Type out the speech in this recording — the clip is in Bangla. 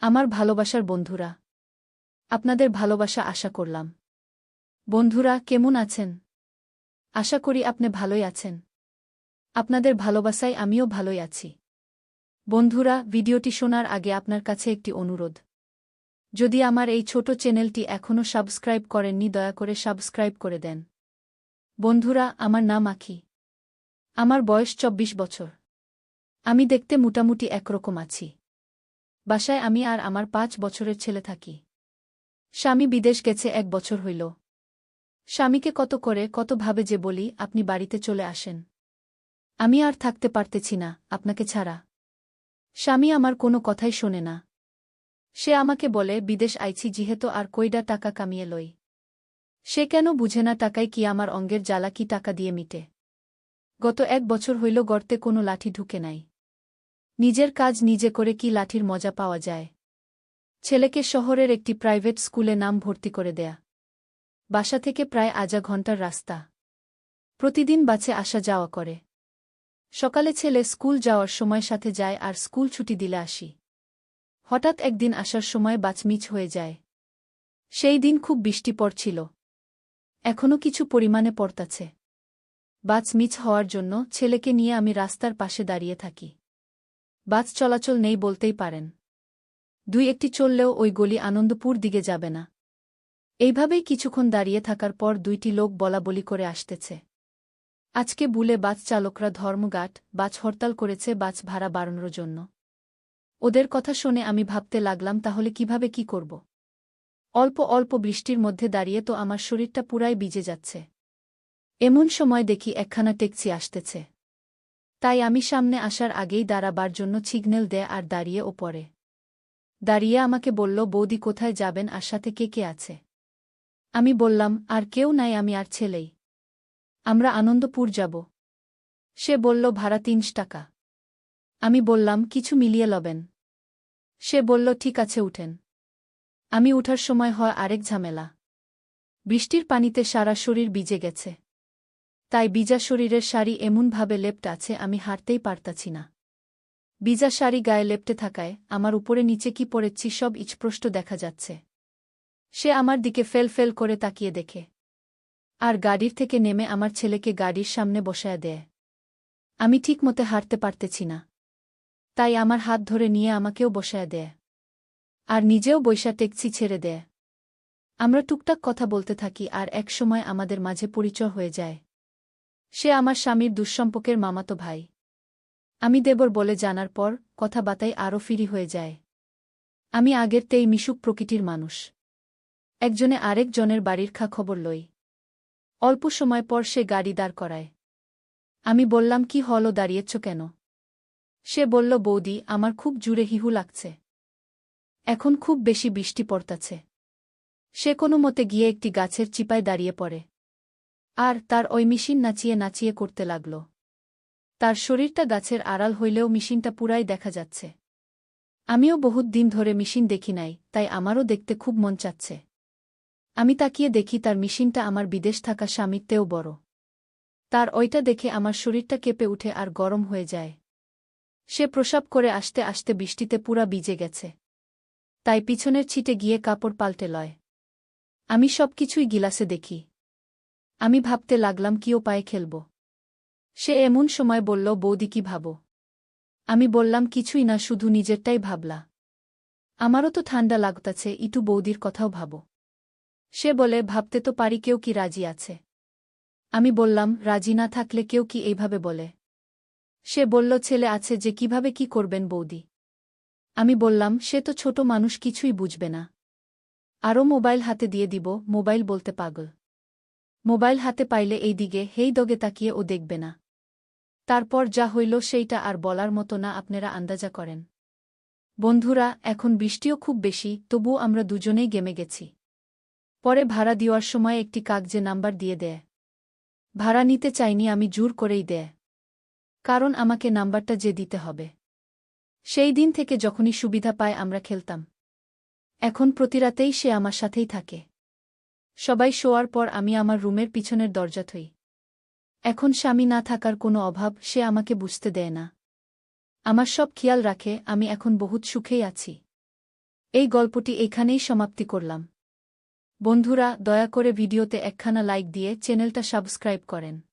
আমার ভালোবাসার বন্ধুরা, আপনাদের ভালোবাসা আশা করলাম। বন্ধুরা কেমন আছেন? আশা করি আপনি ভালোই আছেন। আপনাদের ভালোবাসায় আমিও ভালোই আছি। বন্ধুরা, ভিডিওটি শোনার আগে আপনার কাছে একটি অনুরোধ। যদি আমার এই ছোট চ্যানেলটি এখনও সাবস্ক্রাইব করেননি, দয়া করে সাবস্ক্রাইব করে দেন। বন্ধুরা, আমার নাম আখি। আমার বয়স 24 বছর। আমি দেখতে মোটামুটি একরকম আছি। বাসায় আমি আর আমার 5 বছরের ছেলে থাকি। স্বামী বিদেশ গেছে 1 বছর হইল। স্বামীকে কতভাবে যে বলি, আপনি বাড়িতে চলে আসেন। আমি আর থাকতে পারতেছি না আপনাকে ছাড়া। স্বামী আমার কোনো কথাই শোনে না। সে আমাকে বলে, বিদেশ আইছি যেহেতু আর কইডা টাকা কামিয়ে লই। সে কেন বুঝে না টাকায় কি আমার অঙ্গের জ্বালা কি টাকা দিয়ে মিটে। গত 1 বছর হইল গর্তে কোনো লাঠি ঢুকে নাই। নিজের কাজ নিজে করে কি লাঠির মজা পাওয়া যায়। ছেলেকে শহরের একটি প্রাইভেট স্কুলে নাম ভর্তি করে দেয়া। বাসা থেকে প্রায় আধা ঘন্টার রাস্তা। প্রতিদিন বাসে আসা যাওয়া করে। সকালে ছেলে স্কুল যাওয়ার সময় সাথে যায় আর স্কুল ছুটি দিলে আসি। হঠাৎ একদিন আসার সময় বাস মিস হয়ে যায়। সেই দিন খুব বৃষ্টি পড়ছিল। এখনও কিছু পরিমাণে পড়তাছে। বাস মিস হওয়ার জন্য ছেলেকে নিয়ে আমি রাস্তার পাশে দাঁড়িয়ে থাকি। বাস চলাচল নেই বলতেই পারেন। 2-1টি চললেও ওই গলি আনন্দপুর দিকে যাবে না। এইভাবেই কিছুক্ষণ দাঁড়িয়ে থাকার পর 2টি লোক বলাবলি করে আসতেছে। আজকে বুলে বাস চালকরা ধর্মঘাট, বাস হরতাল করেছে বাস ভাড়া বাড়ানোর জন্য। ওদের কথা শুনে আমি ভাবতে লাগলাম, তাহলে কিভাবে কি করব। অল্প অল্প বৃষ্টির মধ্যে দাঁড়িয়ে তো আমার শরীরটা পুরাই ভিজে যাচ্ছে। এমন সময় দেখি একখানা ট্যাক্সি আসতেছে। তাই আমি সামনে আসার আগেই দাঁড়াবার জন্য সিগন্যাল দেয় আর দাঁড়িয়ে ওপরে দাঁড়িয়ে আমাকে বলল, বৌদি কোথায় যাবেন আর সাথে কে কে আছে। আমি বললাম, আর কেউ নাই, আমি আর ছেলেই। আমরা আনন্দপুর যাব। সে বলল, ভাড়া 300 টাকা। আমি বললাম, কিছু মিলিয়ে লবেন। সে বলল, ঠিক আছে উঠেন। আমি উঠার সময় হয় আরেক ঝামেলা। বৃষ্টির পানিতে সারা শরীর ভিজে গেছে। তাই ভিজা শরীরের শাড়ি এমনভাবে লেপ্টে আছে আমি হাঁটতেই পারতাছি না। ভিজা শাড়ি গায়ে লেপ্টে থাকায় আমার উপরে নিচে কি পড়েছি সব স্পষ্ট দেখা যাচ্ছে। সে আমার দিকে ফেল করে তাকিয়ে দেখে। আর গাড়ির থেকে নেমে আমার ছেলেকে গাড়ির সামনে বসায়া দেয়। আমি ঠিকমতো হাঁটতে পারতেছি না। তাই আমার হাত ধরে নিয়ে আমাকেও বসায়া দেয়। আর নিজেও বৈশা ট্যাক্সি ছেড়ে দেয়। আমরা টুকটাক কথা বলতে থাকি আর এক সময় আমাদের মাঝে পরিচয় হয়ে যায়। সে আমার স্বামীর দুঃসম্পর্কের মামাতো ভাই। আমি দেবর বলে জানার পর কথাবার্তায় আরও ফিরি হয়ে যায়। আমি আগেরতেই মিশুক প্রকৃতির মানুষ। একজনে আরেক জনের বাড়ির খবর লই। অল্প সময় পর সে গাড়ি দাঁড় করায়। আমি বললাম, কি হলো, দাঁড়িয়েছ কেন? সে বলল, বৌদি, আমার খুব জুড়ে হিহু লাগছে। এখন খুব বেশি বৃষ্টি পড়তাছে। সে কোনো মতে গিয়ে একটি গাছের চিপায় দাঁড়িয়ে পড়ে। আর তার ওই মেশিন নাচিয়ে নাচিয়ে করতে লাগল। তার শরীরটা গাছের আড়াল হইলেও মেশিনটা পুরাই দেখা যাচ্ছে। আমিও বহুত দিন ধরে মেশিন দেখি নাই, তাই আমারও দেখতে খুব মন চাচ্ছে। আমি তাকিয়ে দেখি তার মেশিনটা আমার বিদেশ থাকা স্বামীর তেও বড়। তার ওইটা দেখে আমার শরীরটা কেঁপে উঠে আর গরম হয়ে যায়। সে প্রসাব করে আসতে আসতে বৃষ্টিতে পুরা ভিজে গেছে। তাই পিছনের ছিটে গিয়ে কাপড় পাল্টে লয়। আমি সব কিছুই গিলাসে দেখি। আমি ভাবতে লাগলাম কি উপায়ে খেলব। সে এমন সময় বলল, বৌদি কি ভাবো? আমি বললাম, কিছুই না, শুধু নিজেরটাই ভাবলা। আমারও তো ঠান্ডা লাগতাছে, ইটু বৌদির কথাও ভাবো। সে বলে, ভাবতে তো পারি, কেউ কি রাজি আছে? আমি বললাম, রাজি না থাকলে কেউ কি এইভাবে বলে? সে বলল, ছেলে আছে যে, কিভাবে কি করবেন বৌদি? আমি বললাম, সে তো ছোট মানুষ, কিছুই বুঝবে না। আরও মোবাইল হাতে দিয়ে দিব, মোবাইল বলতে পাগল। মোবাইল হাতে পাইলে এই দিকে হেই দগে তাকিয়ে ও দেখবে না। তারপর যা হইল সেইটা আর বলার মতো না, আপনারা আন্দাজা করেন। বন্ধুরা, এখন বৃষ্টিও খুব বেশি, তবুও আমরা দুজনেই গেমে গেছি। পরে ভাড়া দেওয়ার সময় একটি কাগজে নাম্বার দিয়ে দেয়। ভাড়া নিতে চাইনি আমি, জোর করেই দেয়। কারণ আমাকে নাম্বারটা যে দিতে হবে। সেই দিন থেকে যখনই সুবিধা পায় আমরা খেলতাম। এখন প্রতিরাতেই সে আমার সাথেই থাকে। সবাই শোয়ার পর আমি আমার রুমের পিছনের দরজা থই। এখন স্বামী না থাকার কোনো অভাব সে আমাকে বুঝতে দেয় না। আমার সব খেয়াল রাখে, আমি এখন বহুত সুখেই আছি। এই গল্পটি এখানেই সমাপ্তি করলাম। বন্ধুরা, দয়া করে ভিডিওতে একখানা লাইক দিয়ে চ্যানেলটা সাবস্ক্রাইব করেন।